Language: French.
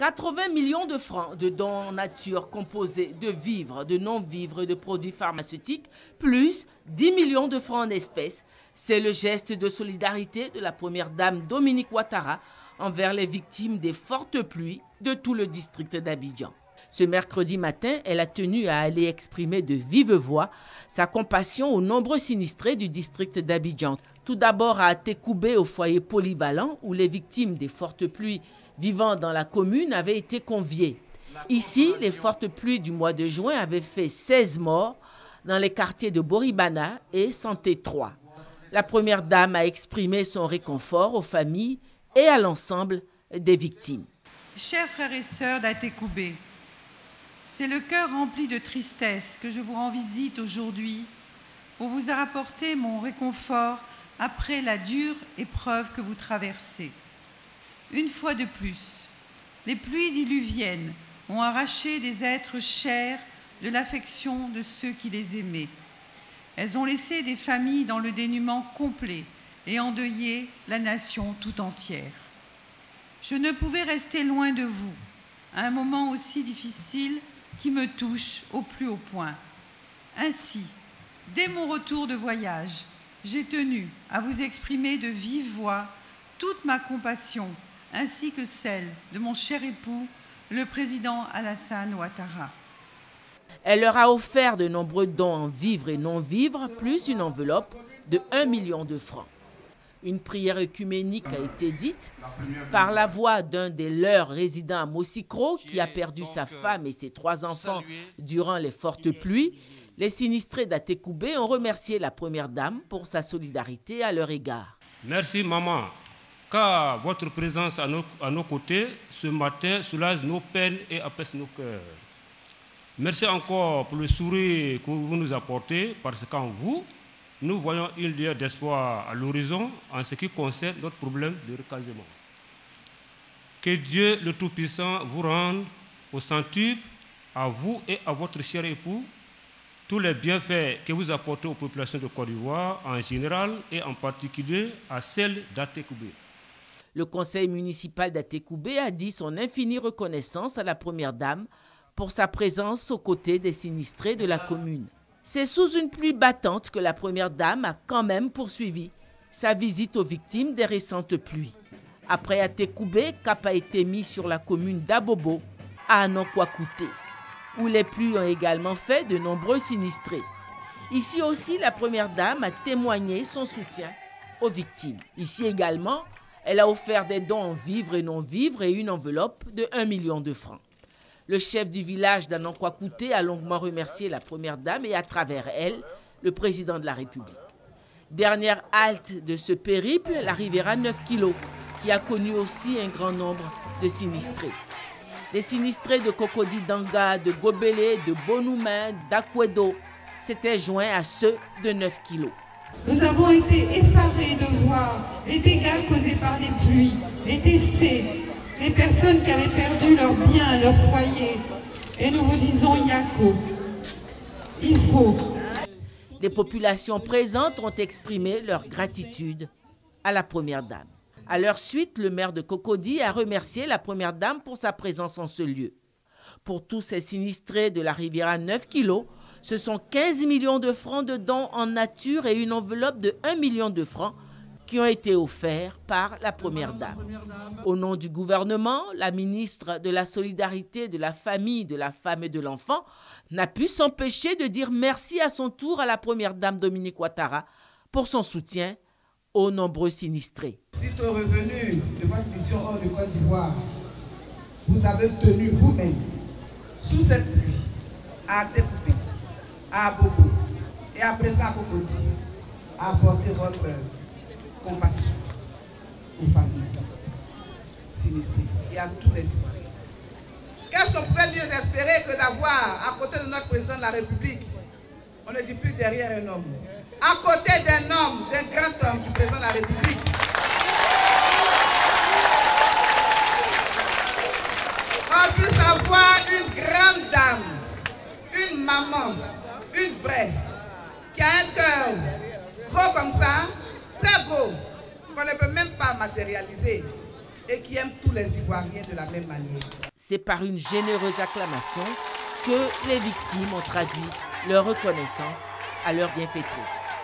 80 millions de francs de dons en nature composés de vivres, de non-vivres et de produits pharmaceutiques, plus 10 millions de francs en espèces. C'est le geste de solidarité de la première dame Dominique Ouattara envers les victimes des fortes pluies de tout le district d'Abidjan. Ce mercredi matin, elle a tenu à aller exprimer de vive voix sa compassion aux nombreux sinistrés du district d'Abidjan. Tout d'abord à Tékoubé, au foyer polyvalent, où les victimes des fortes pluies vivant dans la commune avaient été conviées. Ici, les fortes pluies du mois de juin avaient fait 16 morts dans les quartiers de Boribana et Santé 3. La première dame a exprimé son réconfort aux familles et à l'ensemble des victimes. Chers frères et sœurs d'Atékoubé, c'est le cœur rempli de tristesse que je vous rends visite aujourd'hui pour vous apporter mon réconfort après la dure épreuve que vous traversez. Une fois de plus, les pluies diluviennes ont arraché des êtres chers de l'affection de ceux qui les aimaient. Elles ont laissé des familles dans le dénuement complet et endeuillé la nation tout entière. Je ne pouvais rester loin de vous à un moment aussi difficile qui me touche au plus haut point. Ainsi, dès mon retour de voyage, j'ai tenu à vous exprimer de vive voix toute ma compassion ainsi que celle de mon cher époux, le président Alassane Ouattara. Elle leur a offert de nombreux dons en vivres et non-vivres, plus une enveloppe de 1 million de francs. Une prière œcuménique a été dite par la voix d'un des leurs résidant à Mossikro qui a perdu sa femme et ses 3 enfants durant les fortes pluies. Les sinistrés d'Atékoubé ont remercié la première dame pour sa solidarité à leur égard. Merci maman, car votre présence à nos côtés ce matin soulage nos peines et apaise nos cœurs. Merci encore pour le sourire que vous nous apportez, parce qu'en vous, nous voyons une lueur d'espoir à l'horizon en ce qui concerne notre problème de recasement. Que Dieu le Tout-Puissant vous rende au centuple, à vous et à votre cher époux, tous les bienfaits que vous apportez aux populations de Côte d'Ivoire en général et en particulier à celles d'Atékoubé. Le conseil municipal d'Atékoubé a dit son infinie reconnaissance à la première dame pour sa présence aux côtés des sinistrés de la commune. C'est sous une pluie battante que la première dame a quand même poursuivi sa visite aux victimes des récentes pluies. Après Atékoubé, cap a été mis sur la commune d'Abobo, à Anankwa-Kouté, où les pluies ont également fait de nombreux sinistrés. Ici aussi, la première dame a témoigné son soutien aux victimes. Ici également, elle a offert des dons en vivres et non-vivres et une enveloppe de 1 million de francs. Le chef du village d'Anankwa-Kouté a longuement remercié la première dame et à travers elle, le président de la République. Dernière halte de ce périple, la Riviera 9 kg, qui a connu aussi un grand nombre de sinistrés. Les sinistrés de Cocody Danga, de Gobélé, de Bonoumen, d'Akwedo s'étaient joints à ceux de 9 kg. Nous avons été effarés de voir les dégâts causés par les pluies, les décès, les personnes qui avaient perdu leurs biens, leur foyer. Et nous vous disons Yako, il faut. Les populations présentes ont exprimé leur gratitude à la première dame. À leur suite, le maire de Cocody a remercié la première dame pour sa présence en ce lieu. Pour tous ces sinistrés de la Riviera 9 kg, ce sont 15 millions de francs de dons en nature et une enveloppe de 1 million de francs qui ont été offerts par la première dame. Au nom du gouvernement, la ministre de la Solidarité, de la Famille, de la Femme et de l'Enfant n'a pu s'empêcher de dire merci à son tour à la première dame Dominique Ouattara pour son soutien aux nombreux sinistrés. Sitôt revenu de votre mission hors de Côte d'Ivoire, vous avez tenu vous-même, sous cette pluie, à Atékoubé, à Abobo et à présent à Cocody, à apporter votre compassion aux familles sinistrées et à tous les Ivoiriens. Qu'est-ce qu'on pouvait mieux espérer que d'avoir à côté de notre président de la République, on ne dit plus derrière un homme, à côté d'un homme, d'un grand homme du président de la République. On puisse avoir une grande dame, une maman, une vraie, qui a un cœur gros comme ça, très beau, qu'on ne peut même pas matérialiser et qui aime tous les Ivoiriens de la même manière. C'est par une généreuse acclamation que les victimes ont traduit leur reconnaissance à leur bienfaitrice.